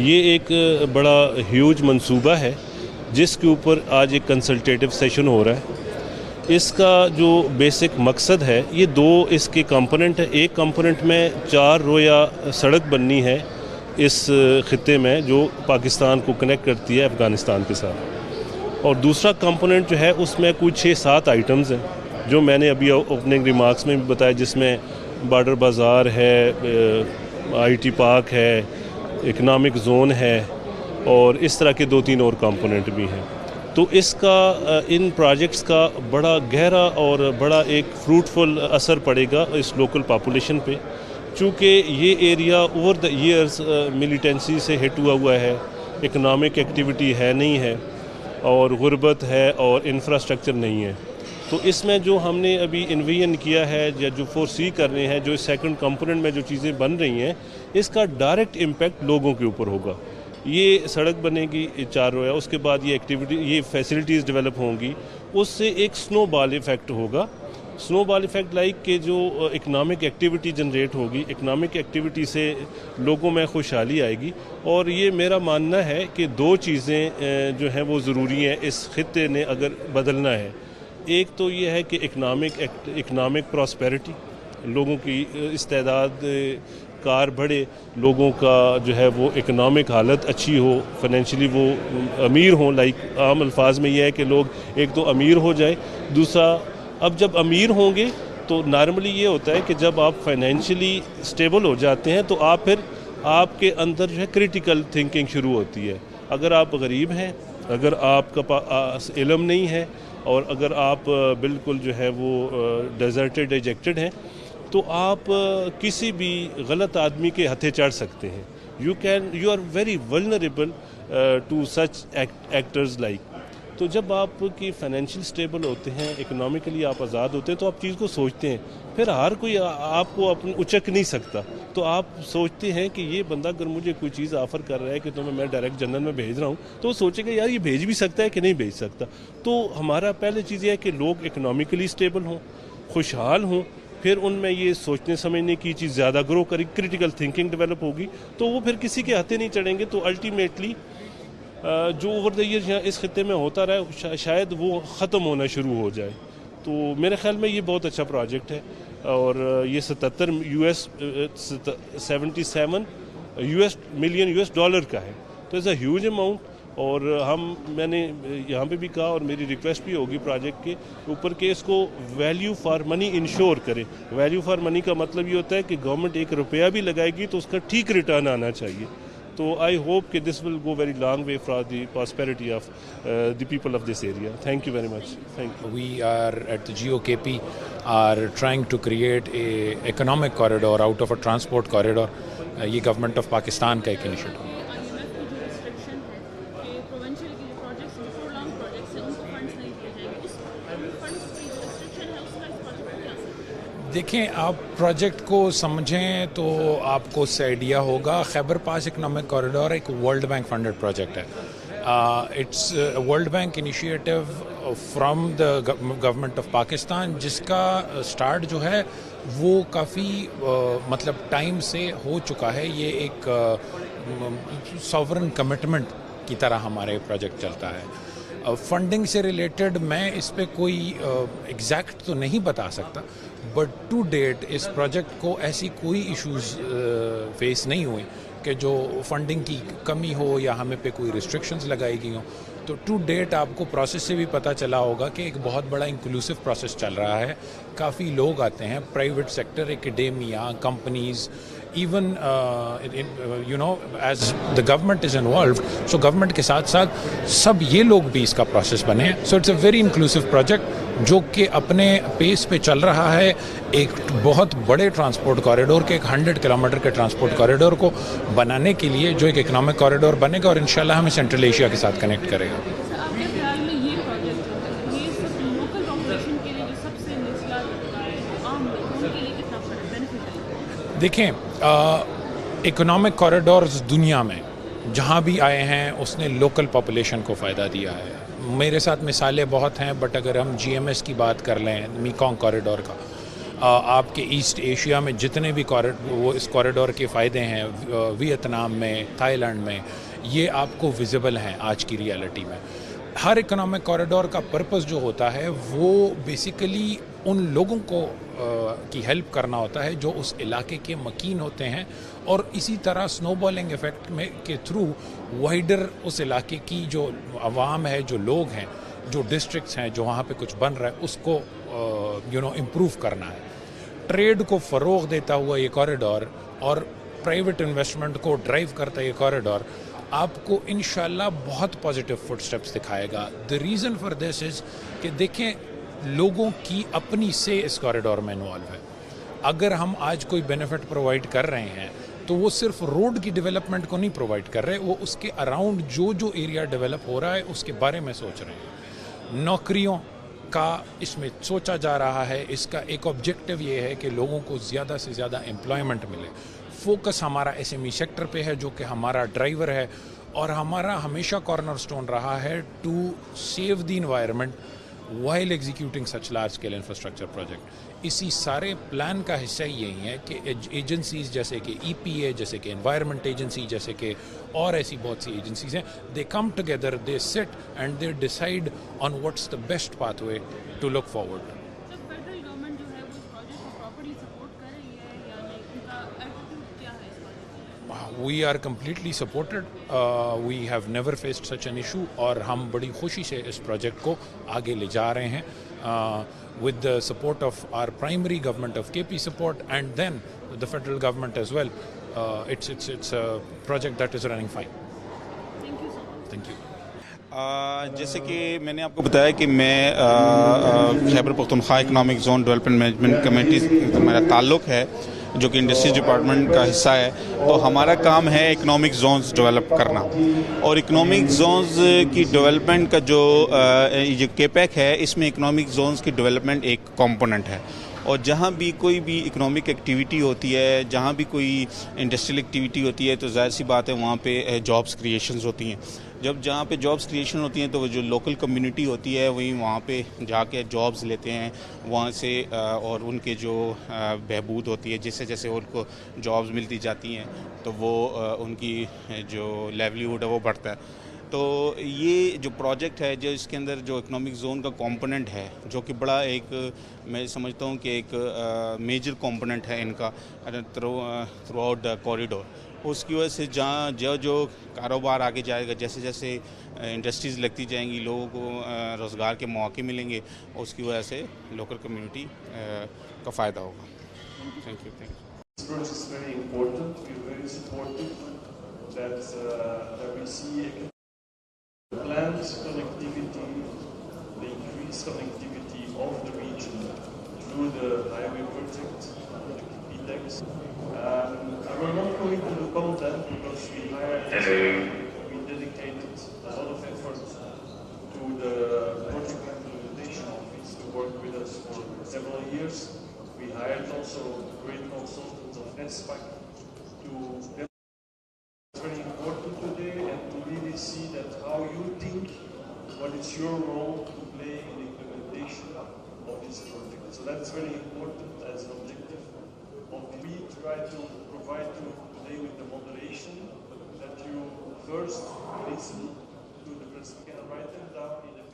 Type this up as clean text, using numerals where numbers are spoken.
یہ ایک بڑا ہیوج منصوبہ ہے جس کے اوپر آج ایک کنسلٹیٹو سیشن ہو رہا ہے. اس کا جو بیسک مقصد ہے یہ دو اس کے کمپوننٹ ہیں. ایک کمپوننٹ میں 4 رویا سڑک بننی ہے اس خطے میں جو پاکستان کو کنیکٹ کرتی ہے افغانستان کے ساتھ, اور دوسرا کمپوننٹ جو ہے اس میں کچھ 6-7 آئٹمز ہیں جو میں نے ابھی اوپننگ ریمارکس میں بھی بتایا, جس میں بارڈر بازار ہے, آئی ٹی پارک ہے, اکنامک زون ہے, اور اس طرح کے 2-3 اور کمپوننٹ بھی ہیں. تو اس کا ان پروجیکٹس کا بڑا گہرا اور بڑا ایک فروٹفل اثر پڑے گا اس لوکل پاپولیشن پہ, چونکہ یہ area over the years militancy سے ہٹ ہوا ہے, اکنامک ایکٹیویٹی ہے نہیں ہے, اور غربت ہے اور انفراسٹرکچر نہیں ہے. تو اس میں جو ہم نے ابھی انویژن کیا ہے یا جو فورسی کر رہے ہیں, جو سیکنڈ کمپوننٹ میں جو چیزیں بن رہی ہیں, اس کا ڈائریکٹ امپیکٹ لوگوں کے اوپر ہوگا. یہ سڑک بنے گی 4 رویا, اس کے بعد یہ ایکٹیویٹی یہ فیسلٹیز ڈیولپ ہوں گی, اس سے ایک سنو بال ایفیکٹ ہوگا. سنو بال ایفیکٹ لائک کہ جو اکنامک ایکٹیویٹی جنریٹ ہوگی, اکنامک ایکٹیویٹی سے لوگوں میں خوشحالی آئے گی. اور یہ میرا ماننا ہے کہ 2 چیزیں جو ہیں وہ ضروری ہیں اس خطے نے اگر بدلنا ہے. ایک تو یہ ہے کہ اکنامک پراسپیرٹی, لوگوں کی استعداد کار بڑھے, لوگوں کا جو ہے وہ اکنامک حالت اچھی ہو, فائنینشلی وہ امیر ہوں. لائک عام الفاظ میں یہ ہے کہ لوگ ایک تو امیر ہو جائے, دوسرا اب جب امیر ہوں گے تو نارملی یہ ہوتا ہے کہ جب آپ فائنینشلی اسٹیبل ہو جاتے ہیں تو آپ پھر آپ کے اندر جو ہے کریٹیکل تھنکنگ شروع ہوتی ہے. اگر آپ غریب ہیں, اگر آپ کا پاس علم نہیں ہے, اور اگر آپ بالکل جو ہے وہ ڈیزرٹڈ ایجیکٹڈ ہیں, تو آپ کسی بھی غلط آدمی کے ہتھے چڑھ سکتے ہیں. You are very vulnerable to such actors like. تو جب آپ کی فائنینشیل اسٹیبل ہوتے ہیں, اکنامکلی آپ آزاد ہوتے ہیں, تو آپ چیز کو سوچتے ہیں. پھر ہر کوئی آپ کو اپنے اچک نہیں سکتا, تو آپ سوچتے ہیں کہ یہ بندہ اگر مجھے کوئی چیز آفر کر رہا ہے کہ تمہیں میں ڈائریکٹ جنرل میں بھیج رہا ہوں, تو وہ سوچے گا یار یہ بھیج بھی سکتا ہے کہ نہیں بھیج سکتا. تو ہمارا پہلے چیز یہ ہے کہ لوگ اکنامکلی اسٹیبل ہوں, خوشحال ہوں, پھر ان میں یہ سوچنے سمجھنے کی چیز زیادہ گرو کرے, کریٹیکل تھنکنگ ڈیولپ ہوگی, تو وہ پھر کسی کے ہاتھے نہیں چڑھیں گے. تو الٹیمیٹلی جو اوور دا ایئر اس خطے میں ہوتا رہا شاید وہ ختم ہونا شروع ہو جائے. تو میرے خیال میں یہ بہت اچھا پروجیکٹ ہے, اور یہ 77 ملین US کا ہے. تو اٹس اے ہیوج اماؤنٹ. اور میں نے یہاں پہ بھی کہا, اور میری ریکویسٹ بھی ہوگی پروجیکٹ کے اوپر کہ اس کو ویلیو فار منی انشور کرے. ویلیو فار منی کا مطلب یہ ہوتا ہے کہ گورنمنٹ 1 روپیہ بھی لگائے گی تو اس کا ٹھیک ریٹرن آنا چاہیے. تو آئی ہوپ کہ this will go very long way for the prosperity of the people of this area. Thank you very much. Thank you. We are at the GOKP are trying to create a economic corridor out of a transport corridor. یہ government of Pakistan کا ایک initiative. دیکھیں, آپ project کو سمجھیں تو آپ کو اس سے آئیڈیا ہوگا. خیبر پاس اکنامک کوریڈور ایک ورلڈ بینک فنڈڈ پروجیکٹ ہے. It's World Bank initiative from the government of Pakistan, جس کا سٹارٹ جو ہے وہ کافی مطلب ٹائم سے ہو چکا ہے. یہ ایک سوورن کمٹمنٹ کی طرح ہمارے پروجیکٹ چلتا ہے. فنڈنگ سے ریلیٹڈ میں اس پہ کوئی ایگزیکٹ تو نہیں بتا سکتا, بٹ ٹو ڈیٹ اس پروجیکٹ کو ایسی کوئی ایشوز فیس نہیں ہوئی کہ جو فنڈنگ کی کمی ہو یا ہمیں پہ کوئی ریسٹرکشنز لگائی گئی ہوں. تو ٹو ڈیٹ آپ کو پروسیس سے بھی پتہ چلا ہوگا کہ ایک بہت بڑا انکلوسیو پروسیس چل رہا ہے. کافی لوگ آتے ہیں, private sector, academia, companies, even you know as the government is involved. So government کے ساتھ ساتھ سب یہ لوگ بھی اس کا پروسیس بنے ہیں. So it's a very inclusive project جو کہ اپنے پیس پہ چل رہا ہے. ایک بہت بڑے ٹرانسپورٹ کوریڈور کے, ایک 100 کلومیٹر کے ٹرانسپورٹ کوریڈور کو بنانے کے لیے, جو ایک اکنامک کوریڈور بنے گا اور انشاءاللہ ہمیں سینٹرل ایشیا کے ساتھ کنیکٹ کرے گا. دیکھیں, اکنامک کوریڈورز دنیا میں جہاں بھی آئے ہیں اس نے لوکل پاپولیشن کو فائدہ دیا ہے. میرے ساتھ مثالیں بہت ہیں, بٹ اگر ہم GMS کی بات کر لیں, میکونگ کوریڈور کا, آپ کے ایسٹ ایشیا میں جتنے بھی وہ اس کوریڈور کے فائدے ہیں، ویتنام میں، تھائی لینڈ میں، یہ آپ کو ویزیبل ہیں آج کی ریالٹی میں. ہر اکنامک کوریڈور کا پرپس جو ہوتا ہے وہ بیسیکلی ان لوگوں کو کی ہیلپ کرنا ہوتا ہے جو اس علاقے کے مکین ہوتے ہیں، اور اسی طرح سنو بالنگ ایفیکٹ میں کے تھرو وائڈر اس علاقے کی جو عوام ہے، جو لوگ ہیں، جو ڈسٹرکٹس ہیں، جو وہاں پہ کچھ بن رہا ہے، اس کو امپروو کرنا ہے. ٹریڈ کو فروغ دیتا ہوا یہ کوریڈور اور پرائیویٹ انویسٹمنٹ کو ڈرائیو کرتا یہ کوریڈور آپ کو انشاءاللہ بہت پازیٹیو فٹ سٹیپس دکھائے گا. دی ریزن فار دس از کہ دیکھیں لوگوں کی اپنی سے اس کوریڈور میں انوالو ہے. اگر ہم آج کوئی بینیفٹ پرووائڈ کر رہے ہیں تو وہ صرف روڈ کی ڈیولپمنٹ کو نہیں پرووائڈ کر رہے، وہ اس کے اراؤنڈ جو ایریا ڈیولپ ہو رہا ہے اس کے بارے میں سوچ رہے ہیں. نوکریوں کا اس میں سوچا جا رہا ہے. اس کا ایک آبجیکٹو یہ ہے کہ لوگوں کو زیادہ سے زیادہ امپلائمنٹ ملے. فوکس ہمارا ایس ایم ای سیکٹر پہ ہے جو کہ ہمارا ڈرائیور ہے، اور ہمارا ہمیشہ کارنر سٹون رہا ہے to save the environment while executing such large scale infrastructure project. اسی سارے پلان کا حصہ یہی ہے کہ ایجنسیز جیسے کہ ای پی اے، جیسے کہ انوائرمنٹ ایجنسی، جیسے کہ اور ایسی بہت سی ایجنسیز ہیں، دے کم together, they sit and they decide on what's the best path way to look forward. Federal government جو ہے وہ اس پروجیکٹ کو پراپرلی سپورٹ کر رہی ہے یا نہیں، ان کا ایٹیٹیوڈ کیا ہے اس project? We are completely supported, we have never faced such an issue, اور ہم بڑی خوشی سے اس پروجیکٹ کو آگے لے جا رہے ہیں with the support of our primary government of KP support, and then the federal government as well. It's a project that is running fine. Thank you so much. Thank you. جیسے کہ میں نے آپ کو بتایا کہ میں Khyber Pakhtunkhwa economic zone development management committee سے میرا تعلق ہے، جو کہ انڈسٹریز ڈپارٹمنٹ کا حصہ ہے. تو ہمارا کام ہے اکنامک زونز ڈیولپ کرنا، اور اکنامک زونز کی ڈیولپمنٹ کا جو کے پیک ہے، اس میں اکنامک زونز کی ڈیولپمنٹ ایک کمپوننٹ ہے. اور جہاں بھی کوئی بھی اکنامک ایکٹیویٹی ہوتی ہے، جہاں بھی کوئی انڈسٹریل ایکٹیویٹی ہوتی ہے، تو ظاہر سی بات ہے وہاں پہ جابس کریشنز ہوتی ہیں. جہاں پہ جابس کریشن ہوتی ہیں تو وہ جو لوکل کمیونٹی ہوتی ہے وہی وہاں پہ جا کے جابز لیتے ہیں وہاں سے، اور ان کے جو بہبود ہوتی ہے، جیسے جیسے ان کو جابز ملتی جاتی ہیں تو وہ ان کی جو لیولیہوڈ ہے وہ بڑھتا ہے. تو یہ جو پروجیکٹ ہے، جو اس کے اندر جو اکنامک زون کا کمپوننٹ ہے، جو کہ بڑا ایک میں سمجھتا ہوں کہ ایک میجر کمپوننٹ ہے ان کا تھرو آؤٹ دا کوریڈور. اس کی وجہ سے جہاں جو کاروبار آگے جائے گا، جیسے جیسے انڈسٹریز لگتی جائیں گی، لوگوں کو روزگار کے مواقع ملیں گے، اس کی وجہ سے لوکل کمیونٹی کا فائدہ ہوگا. Thank you. This project is very important. We are very supportive that we see planned connectivity, the increased connectivity of the region through the highway project, the PDEX. I will not go into the content because we dedicated a lot of effort to the project implementation office to work with us for several years. We hired also great consultants of NESPAC to very important today, and to really see that how you think, what is your role to play in the implementation of this project. So that's very important as an objective. What we try to provide you today with the moderation, that you first listen to the presentation, write them down in the